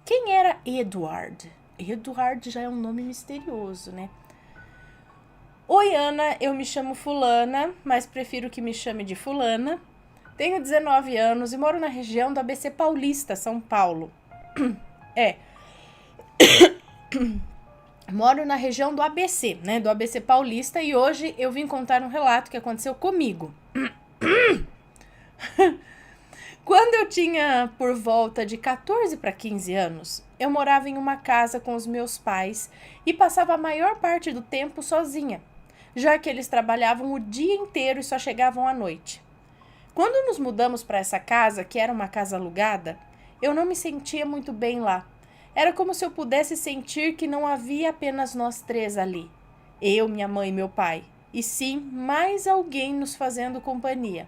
Quem era Edward? Edward já é um nome misterioso, né? Oi, Ana, eu me chamo Fulana, mas prefiro que me chame de Fulana. Tenho 19 anos e moro na região do ABC Paulista, São Paulo. É, moro na região do ABC, né? Do ABC Paulista, e hoje eu vim contar um relato que aconteceu comigo. Quando eu tinha por volta de 14 para 15 anos, eu morava em uma casa com os meus pais e passava a maior parte do tempo sozinha, já que eles trabalhavam o dia inteiro e só chegavam à noite. Quando nos mudamos para essa casa, que era uma casa alugada, eu não me sentia muito bem lá. Era como se eu pudesse sentir que não havia apenas nós três ali, eu, minha mãe e meu pai, e sim mais alguém nos fazendo companhia.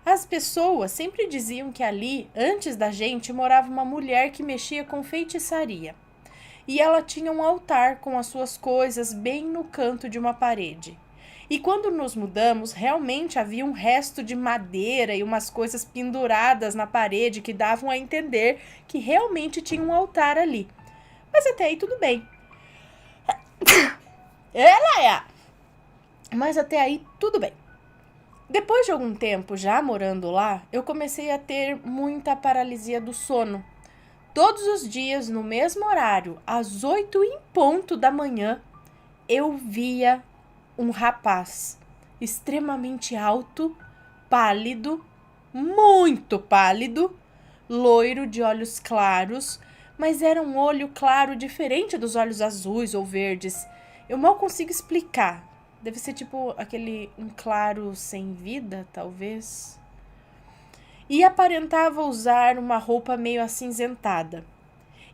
As pessoas sempre diziam que ali, antes da gente, morava uma mulher que mexia com feitiçaria. E ela tinha um altar com as suas coisas bem no canto de uma parede. E quando nos mudamos, realmente havia um resto de madeira e umas coisas penduradas na parede que davam a entender que realmente tinha um altar ali. Mas até aí tudo bem. Ela é! Mas até aí tudo bem. Depois de algum tempo já morando lá, eu comecei a ter muita paralisia do sono. Todos os dias, no mesmo horário, às 8 em ponto da manhã, eu via um rapaz extremamente alto, pálido, muito pálido, loiro de olhos claros, mas era um olho claro diferente dos olhos azuis ou verdes. Eu mal consigo explicar. Deve ser tipo um claro sem vida, talvez. E aparentava usar uma roupa meio acinzentada.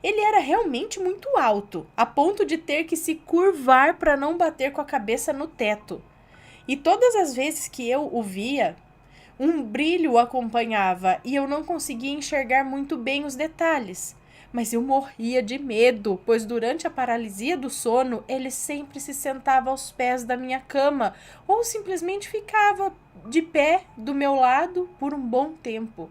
Ele era realmente muito alto, a ponto de ter que se curvar para não bater com a cabeça no teto. E todas as vezes que eu o via, um brilho o acompanhava e eu não conseguia enxergar muito bem os detalhes. Mas eu morria de medo, pois durante a paralisia do sono, ele sempre se sentava aos pés da minha cama ou simplesmente ficava de pé do meu lado por um bom tempo.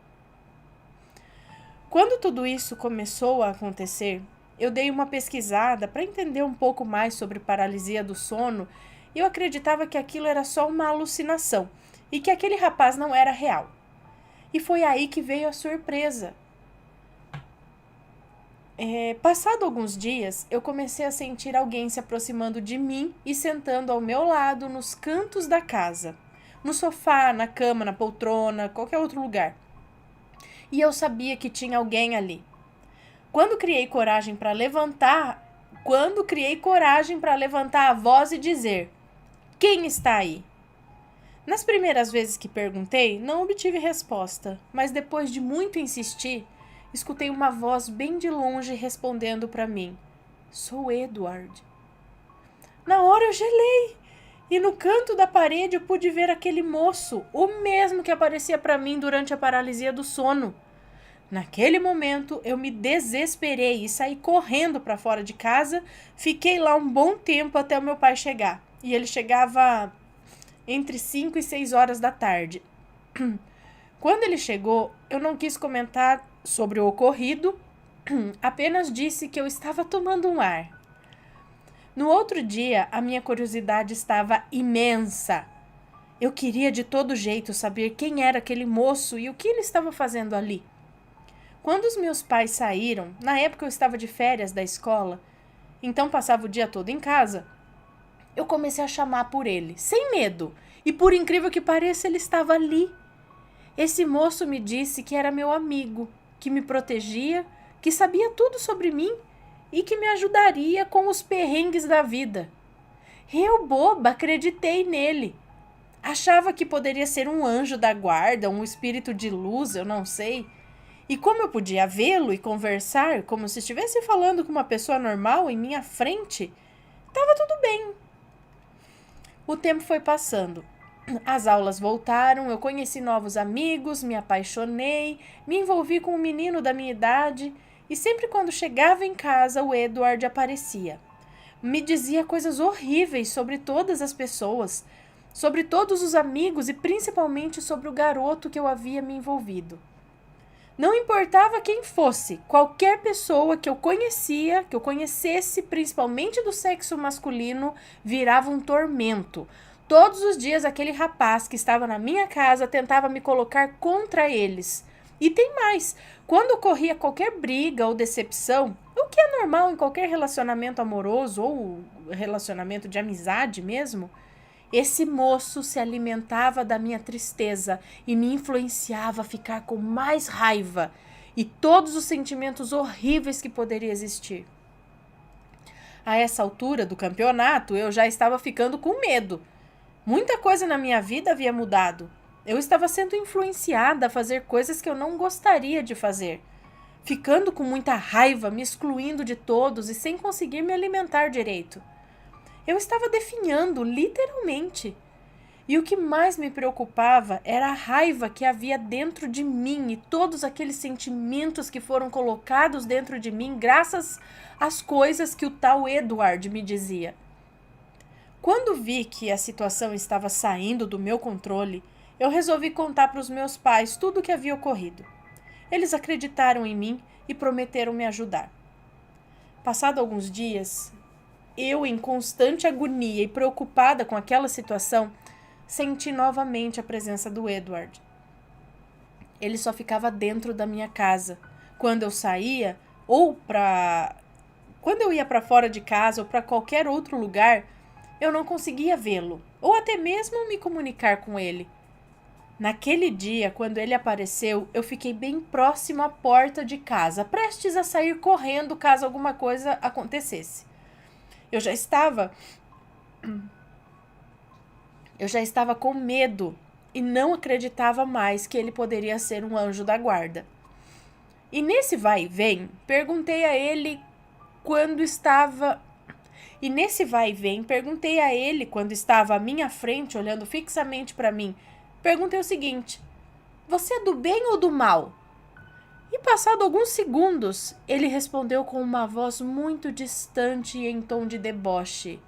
Quando tudo isso começou a acontecer, eu dei uma pesquisada para entender um pouco mais sobre paralisia do sono e eu acreditava que aquilo era só uma alucinação e que aquele rapaz não era real. E foi aí que veio a surpresa. Passado alguns dias, eu comecei a sentir alguém se aproximando de mim e sentando ao meu lado nos cantos da casa. No sofá, na cama, na poltrona, qualquer outro lugar. E eu sabia que tinha alguém ali. Quando criei coragem para levantar a voz e dizer: "Quem está aí?" Nas primeiras vezes que perguntei, não obtive resposta, mas depois de muito insistir, escutei uma voz bem de longe respondendo para mim: "Sou Edward." Na hora eu gelei e no canto da parede eu pude ver aquele moço, o mesmo que aparecia para mim durante a paralisia do sono. Naquele momento eu me desesperei e saí correndo para fora de casa. Fiquei lá um bom tempo até o meu pai chegar. E ele chegava entre 5 e 6 horas da tarde. Quando ele chegou, eu não quis comentar sobre o ocorrido, apenas disse que eu estava tomando um ar. No outro dia, a minha curiosidade estava imensa. Eu queria de todo jeito saber quem era aquele moço e o que ele estava fazendo ali. Quando os meus pais saíram, na época eu estava de férias da escola, então passava o dia todo em casa, eu comecei a chamar por ele, sem medo, e por incrível que pareça, ele estava ali. Esse moço me disse que era meu amigo, que me protegia, que sabia tudo sobre mim e que me ajudaria com os perrengues da vida. Eu, boba, acreditei nele. Achava que poderia ser um anjo da guarda, um espírito de luz, eu não sei. E como eu podia vê-lo e conversar como se estivesse falando com uma pessoa normal em minha frente, estava tudo bem. O tempo foi passando. As aulas voltaram, eu conheci novos amigos, me apaixonei, me envolvi com um menino da minha idade e sempre quando chegava em casa o Edward aparecia. Me dizia coisas horríveis sobre todas as pessoas, sobre todos os amigos e principalmente sobre o garoto que eu havia me envolvido. Não importava quem fosse, qualquer pessoa que eu conhecia, que eu conhecesse, principalmente do sexo masculino, virava um tormento. Todos os dias aquele rapaz que estava na minha casa tentava me colocar contra eles. E tem mais, quando ocorria qualquer briga ou decepção, o que é normal em qualquer relacionamento amoroso ou relacionamento de amizade mesmo, esse moço se alimentava da minha tristeza e me influenciava a ficar com mais raiva e todos os sentimentos horríveis que poderiam existir. A essa altura do campeonato, eu já estava ficando com medo. Muita coisa na minha vida havia mudado. Eu estava sendo influenciada a fazer coisas que eu não gostaria de fazer, ficando com muita raiva, me excluindo de todos e sem conseguir me alimentar direito. Eu estava definhando, literalmente. E o que mais me preocupava era a raiva que havia dentro de mim e todos aqueles sentimentos que foram colocados dentro de mim graças às coisas que o tal Edward me dizia. Quando vi que a situação estava saindo do meu controle, eu resolvi contar para os meus pais tudo o que havia ocorrido. Eles acreditaram em mim e prometeram me ajudar. Passado alguns dias, eu, em constante agonia e preocupada com aquela situação, senti novamente a presença do Edward. Ele só ficava dentro da minha casa. Quando eu saía, quando eu ia para fora de casa ou para qualquer outro lugar, eu não conseguia vê-lo, ou até mesmo me comunicar com ele. Naquele dia, quando ele apareceu, eu fiquei bem próximo à porta de casa, prestes a sair correndo caso alguma coisa acontecesse. Eu já estava com medo e não acreditava mais que ele poderia ser um anjo da guarda. E nesse vai e vem, perguntei a ele quando estava à minha frente, olhando fixamente para mim. Perguntei o seguinte: você é do bem ou do mal? E passado alguns segundos, ele respondeu com uma voz muito distante e em tom de deboche: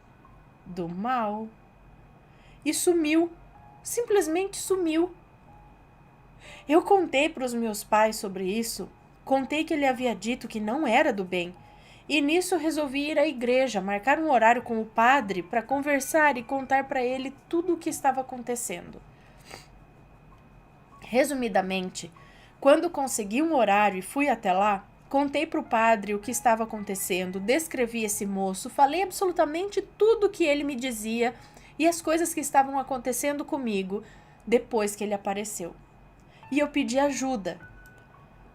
do mal. E sumiu, simplesmente sumiu. Eu contei para os meus pais sobre isso, contei que ele havia dito que não era do bem, e nisso resolvi ir à igreja, marcar um horário com o padre para conversar e contar para ele tudo o que estava acontecendo. Resumidamente, quando consegui um horário e fui até lá, contei para o padre o que estava acontecendo, descrevi esse moço, falei absolutamente tudo o que ele me dizia e as coisas que estavam acontecendo comigo depois que ele apareceu. E eu pedi ajuda.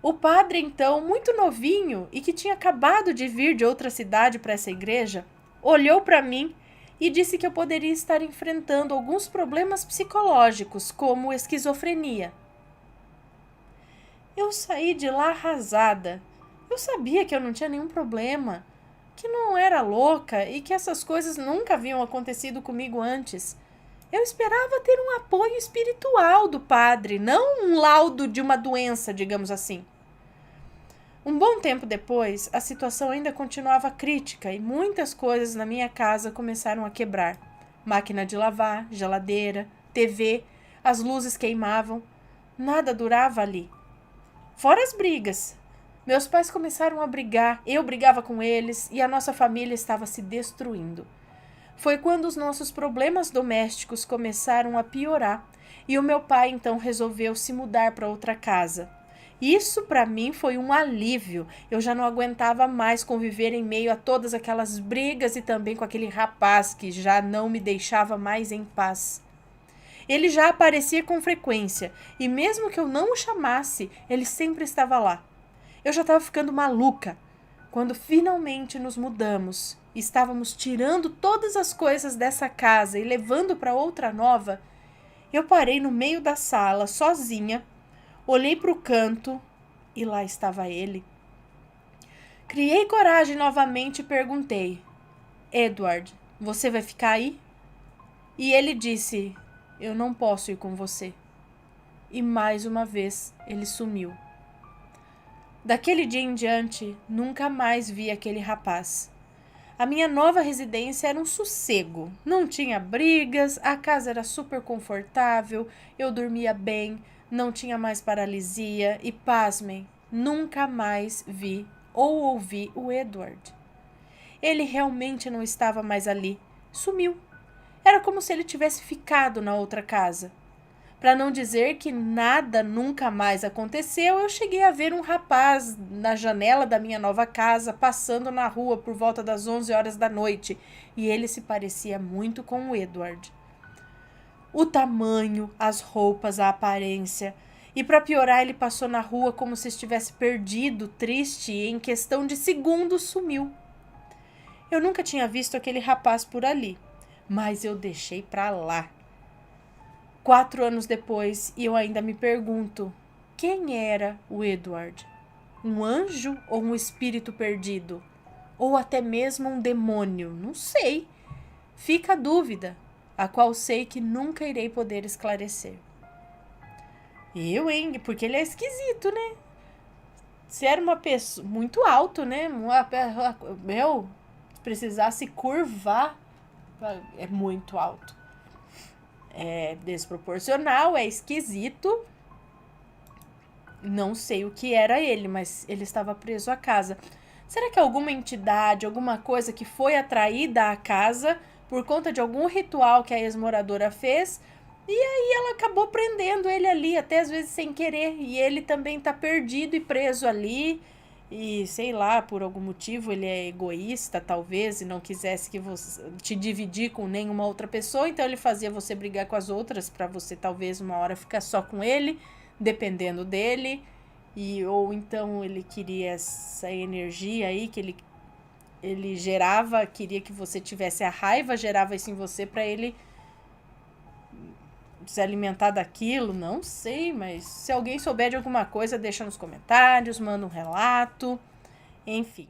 O padre, então, muito novinho e que tinha acabado de vir de outra cidade para essa igreja, olhou para mim e disse que eu poderia estar enfrentando alguns problemas psicológicos, como esquizofrenia. Eu saí de lá arrasada. Eu sabia que eu não tinha nenhum problema, que não era louca e que essas coisas nunca haviam acontecido comigo antes. Eu esperava ter um apoio espiritual do padre, não um laudo de uma doença, digamos assim. Um bom tempo depois, a situação ainda continuava crítica e muitas coisas na minha casa começaram a quebrar. Máquina de lavar, geladeira, TV, as luzes queimavam. Nada durava ali. Fora as brigas. Meus pais começaram a brigar, eu brigava com eles e a nossa família estava se destruindo. Foi quando os nossos problemas domésticos começaram a piorar e o meu pai então resolveu se mudar para outra casa. Isso para mim foi um alívio. Eu já não aguentava mais conviver em meio a todas aquelas brigas e também com aquele rapaz que já não me deixava mais em paz. Ele já aparecia com frequência e mesmo que eu não o chamasse, ele sempre estava lá. Eu já estava ficando maluca. Quando finalmente nos mudamos, estávamos tirando todas as coisas dessa casa e levando para outra nova, eu parei no meio da sala, sozinha, olhei para o canto e lá estava ele. Criei coragem novamente e perguntei: Edward, você vai ficar aí? E ele disse: eu não posso ir com você. E mais uma vez ele sumiu. Daquele dia em diante, nunca mais vi aquele rapaz. A minha nova residência era um sossego. Não tinha brigas, a casa era super confortável, eu dormia bem, Não tinha mais paralisia e, pasmem, nunca mais vi ou ouvi o Edward. Ele realmente não estava mais ali. Sumiu. Era como se ele tivesse ficado na outra casa. Para não dizer que nada nunca mais aconteceu, eu cheguei a ver um rapaz na janela da minha nova casa passando na rua por volta das 11 horas da noite, e ele se parecia muito com o Edward. O tamanho, as roupas, a aparência. E para piorar, ele passou na rua como se estivesse perdido, triste, e em questão de segundos sumiu. Eu nunca tinha visto aquele rapaz por ali, mas eu deixei pra lá. 4 anos depois, e eu ainda me pergunto, quem era o Edward? Um anjo ou um espírito perdido? Ou até mesmo um demônio? Não sei. Fica a dúvida, a qual sei que nunca irei poder esclarecer. Hein? Porque ele é esquisito, né? Se era uma pessoa muito alto, né? Meu, se precisasse curvar, é muito alto. É desproporcional, é esquisito. Não sei o que era ele, mas ele estava preso à casa. Será que alguma entidade, alguma coisa que foi atraída à casa por conta de algum ritual que a ex-moradora fez? E aí ela acabou prendendo ele ali, até às vezes sem querer. E ele também está perdido e preso ali. E sei lá, por algum motivo ele é egoísta, talvez, e não quisesse que você te dividir com nenhuma outra pessoa, então ele fazia você brigar com as outras para você talvez uma hora ficar só com ele, dependendo dele. E ou então ele queria essa energia aí que ele gerava, queria que você tivesse a raiva, gerava isso em você para ele se alimentar daquilo, não sei, mas se alguém souber de alguma coisa, deixa nos comentários, manda um relato, enfim.